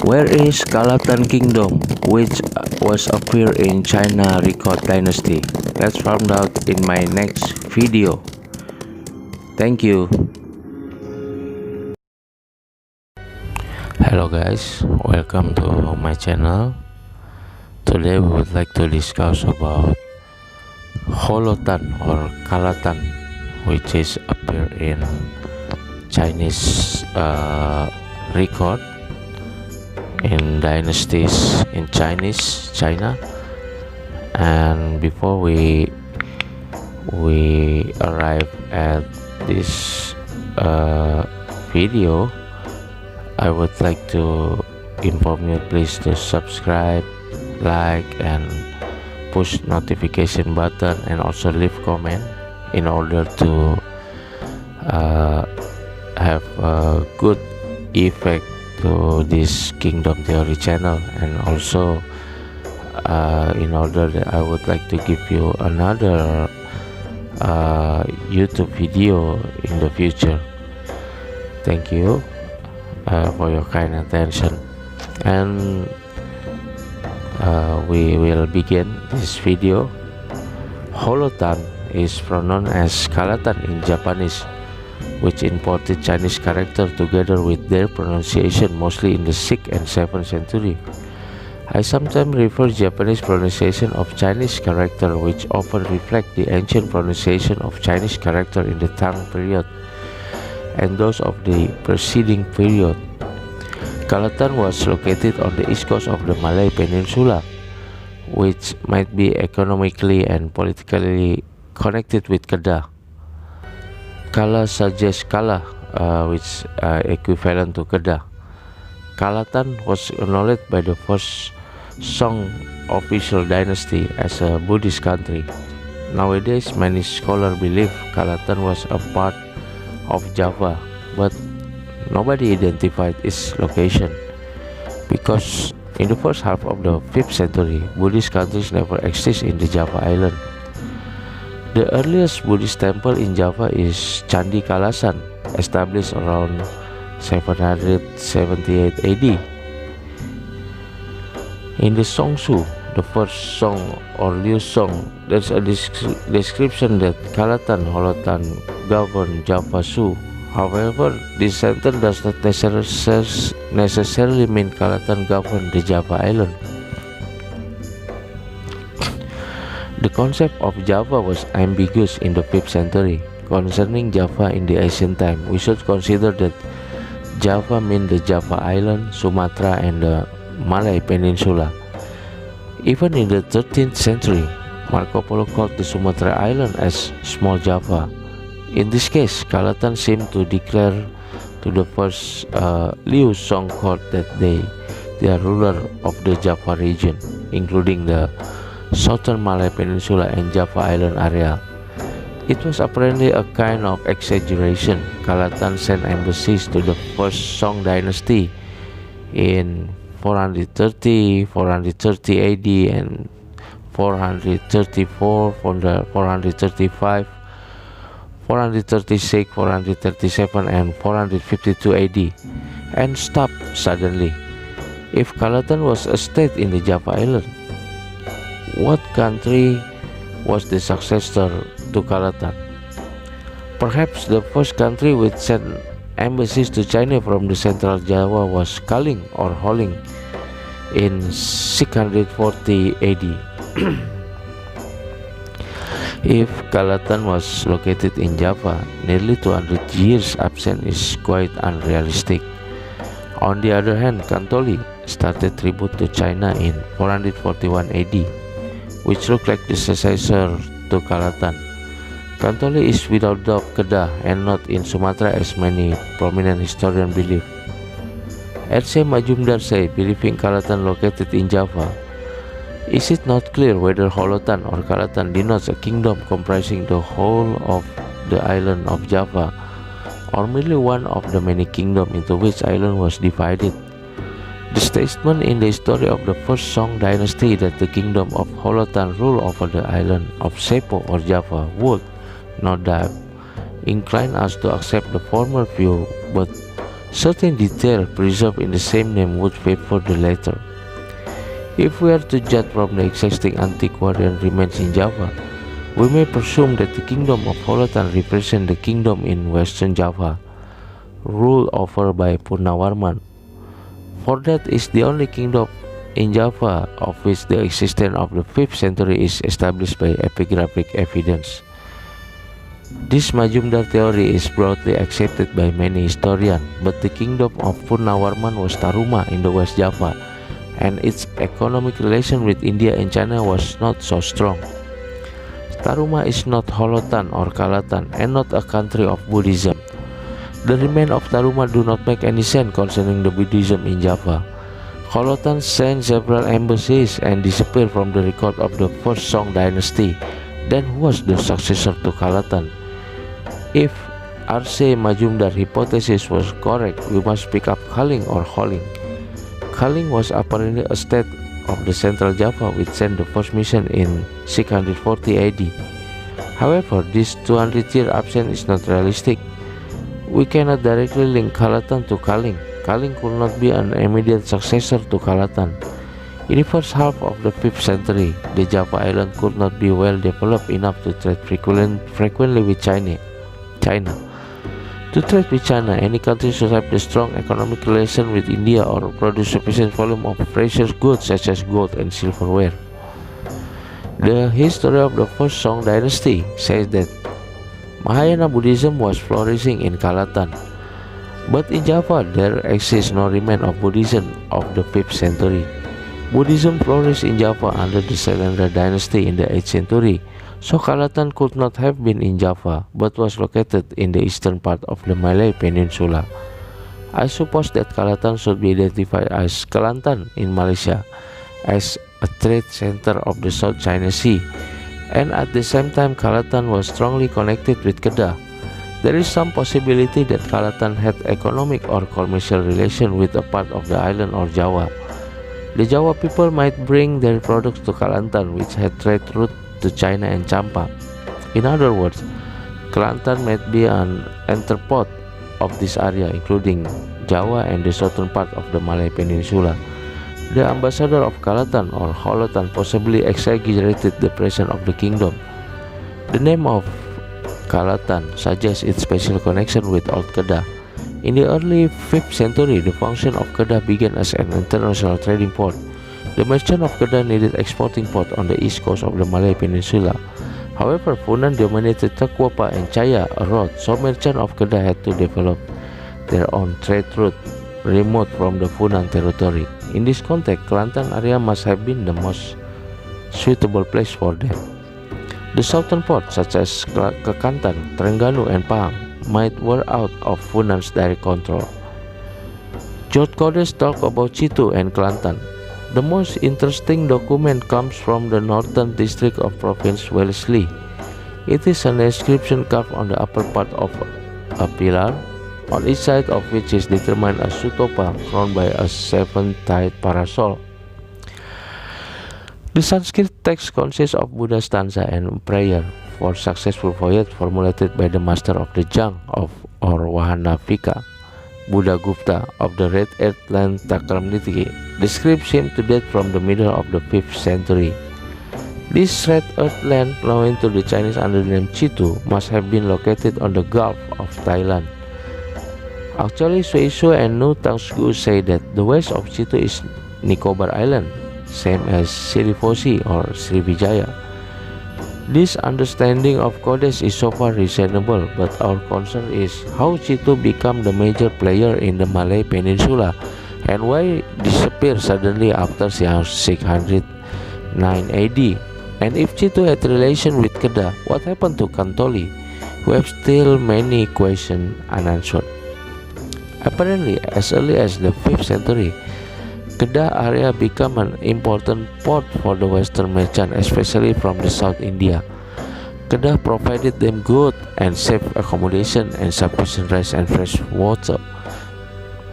Where is Kalatan Kingdom, which was appear in China Record Dynasty? Let's find out in my next video. Thank you. Hello guys, welcome to my channel. Today we would like to discuss about Holotan or Kalatan, which is appear in Chinese record in dynasties in China. And before we arrive at this video, I would like to inform you please to subscribe, like, and push notification button, and also leave comment in order to have a good effect to this Kingdom Theory channel. And also in order that I would like to give you another YouTube video in the future. Thank you for your kind attention, and we will begin this video. Holotan is pronounced as Kalatan in Japanese, which imported Chinese character together with their pronunciation mostly in the 6th and 7th century. I sometimes refer Japanese pronunciation of Chinese character, which often reflect the ancient pronunciation of Chinese character in the Tang period and those of the preceding period. Kalatan was located on the east coast of the Malay Peninsula, which might be economically and politically connected with Kedah. Kala suggests Kala, which equivalent to Kedah. Kalatan was acknowledged by the first Song official dynasty as a Buddhist country. Nowadays, many scholars believe Kalatan was a part of Java, but nobody identified its location because in the first half of the 5th century, Buddhist countries never existed in the Java island. The earliest Buddhist temple in Java is Candi Kalasan, established around 778 AD. In the Songsu, the first song or Liu Song, there's a description that Kalatan Holotan governed Java Su. However, this sentence does not necessarily mean Kalatan governed the Java island. The concept of Java was ambiguous in the 5th century. Concerning Java in the ancient time, we should consider that Java means the Java island, Sumatra, and the Malay Peninsula. Even in the 13th century, Marco Polo called the Sumatra island as Small Java. In this case, Kalatan seemed to declare to the first Liu Song court that they are ruler of the Java region, including the southern Malay Peninsula and Java Island area. It was apparently a kind of exaggeration. Kalatan sent embassies to the first Song dynasty in 430 AD and 434, 435, 436, 437, and 452 AD, and stopped suddenly. If Kalatan was a state in the Java island, what country was the successor to Kalatan? Perhaps the first country which sent embassies to China from the central Java was Kaling or Holing in 640 AD. If Kalatan was located in Java, nearly 200 years absent is quite unrealistic. On the other hand, Kantoli started tribute to China in 441 AD, which looked like the successor to Kalatan. Kantoli is without doubt Kedah and not in Sumatra as many prominent historians believe. R.C. Majumdar say, believing Kalatan located in Java, is it not clear whether Holotan or Kalatan denotes a kingdom comprising the whole of the island of Java, or merely one of the many kingdoms into which island was divided? The statement in the history of the first Song dynasty that the kingdom of Holotan ruled over the island of Sepo or Java would, no doubt, incline us to accept the former view, but Certain details preserved in the same name would favor the latter. If we are to judge from the existing antiquarian remains in Java, we may presume that the kingdom of Holotan represents the kingdom in Western Java, ruled over by Purnawarman, for that is the only kingdom in Java of which the existence of the 5th century is established by epigraphic evidence. This Majumdar theory is broadly accepted by many historians, but the kingdom of Purnawarman was Taruma in the West Java, and its economic relation with India and China was not so strong. Taruma is not Holotan or Kalatan, and not a country of Buddhism. The remains of Taruma do not make any sense concerning the Buddhism in Java. Holotan sent several embassies and disappeared from the record of the first Song dynasty. Then who was the successor to Kalatan? If R.C. Majumdar hypothesis was correct, we must pick up Kaling or Holing. Kaling was apparently a state of the central Java which sent the first mission in 640 AD. However, this 200-year absence is not realistic. We cannot directly link Kalatan to Kaling. Kaling could not be an immediate successor to Kalatan. In the first half of the 5th century, the Java island could not be well developed enough to trade frequently with China. To trade with China, any country should have a strong economic relation with India or produce sufficient volume of precious goods such as gold and silverware. The history of the first Song dynasty says that Mahayana Buddhism was flourishing in Kalatan, but in Java there exists no remain of Buddhism of the 5th century. Buddhism flourished in Java under the Sailendra dynasty in the 8th century, so Kalatan could not have been in Java, but was located in the eastern part of the Malay Peninsula. I suppose that Kalatan should be identified as Kelantan in Malaysia, as a trade center of the South China Sea, and at the same time Kalatan was strongly connected with Kedah. There is some possibility that Kalatan had economic or commercial relation with a part of the island or Java. The Jawa people might bring their products to Kelantan, which had trade route to China and Champa. In other words, Kelantan might be an entrepot of this area, including Java and the southern part of the Malay Peninsula. The ambassador of Kalatan or Holotan possibly exaggerated the presence of the kingdom. The name of Kalatan suggests its special connection with Old Kedah. In the early 5th century, the function of Kedah began as an international trading port. The merchant of Kedah needed exporting port on the east coast of the Malay Peninsula. However, Funan dominated Takwapa and Chaya, a road, so merchants of Kedah had to develop their own trade route remote from the Funan territory. In this context, Kelantan area must have been the most suitable place for them. The southern ports such as Kekantan, Terengganu and Pahang might wear out of Funan's direct control. George Codes talked about Chitu and Kelantan. The most interesting document comes from the northern district of province Wellesley. It is an inscription carved on the upper part of a pillar, on each side of which is determined a sutopa crowned by a seven-tiered parasol. The Sanskrit text consists of Buddha's stanza and prayer for successful voyage formulated by the master of the Jang or Vahanavika, Buddha Gupta of the Red Earth Land Takramniti. The script seems to date from the middle of the 5th century. This Red Earth land, known to the Chinese under the name Chitu, must have been located on the Gulf of Thailand. Actually, Suiso and Nu Tangsgu say that the west of Chitu is Nicobar Island, same as Srifosi or Srivijaya. This understanding of Codes is so far reasonable, but our concern is how Chitu became the major player in the Malay Peninsula and why disappeared suddenly after 609 AD. And if Chitu had relation with Kedah, what happened to Kantoli? We have still many questions unanswered. Apparently, as early as the 5th century, Kedah area became an important port for the Western merchant, especially from the South India. Kedah provided them good and safe accommodation and sufficient rice and fresh water.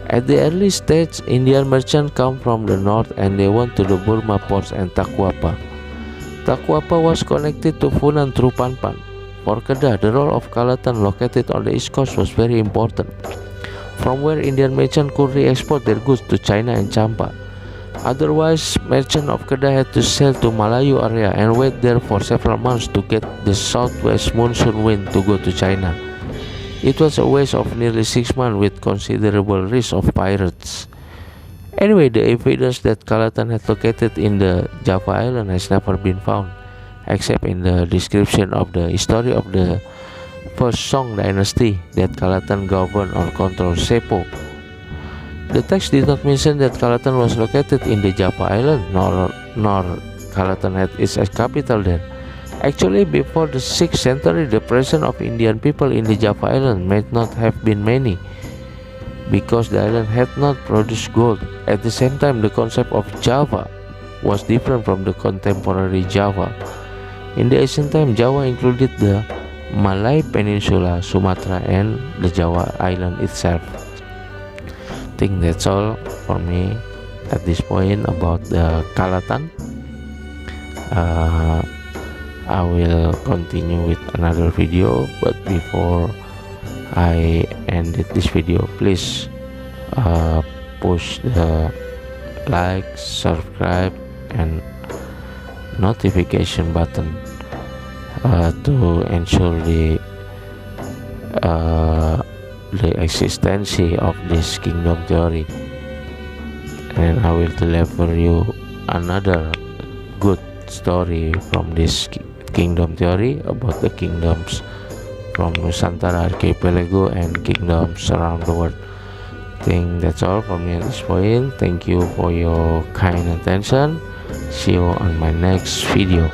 At the early stage, Indian merchants come from the north and they went to the Burma ports and Takwapa. Takwapa was connected to Funan through Panpan. For Kedah, the role of Kalatan located on the east coast was very important. from where Indian merchants could re-export their goods to China and Champa. Otherwise, merchants of Kedah had to sail to Malayu area and wait there for several months to get the southwest monsoon wind to go to China. It was a waste of nearly 6 months with considerable risk of pirates. Anyway, the evidence that Kalatan had located in the Java Island has never been found, except in the description of the history of the first Song dynasty that Kalatan governed or controlled Sepo. The text did not mention that Kalatan was located in the Java Island, nor Kalatan had its capital there. Actually, before the 6th century, the presence of Indian people in the Java Island might not have been many, because the island had not produced gold. At the same time, the concept of Java was different from the contemporary Java. In the ancient time, Java included the Malay Peninsula, Sumatra, and the Java Island itself. I think that's all for me at this point about the Kalatan. I will continue with another video, but before I ended this video, please push the like, subscribe, and notification button to ensure the existence of this kingdom theory, and I will deliver you another good story from this kingdom theory about the kingdoms from Nusantara Archipelago and kingdoms around the world. I think that's all from me at this point. Thank you for your kind attention. See you on my next video.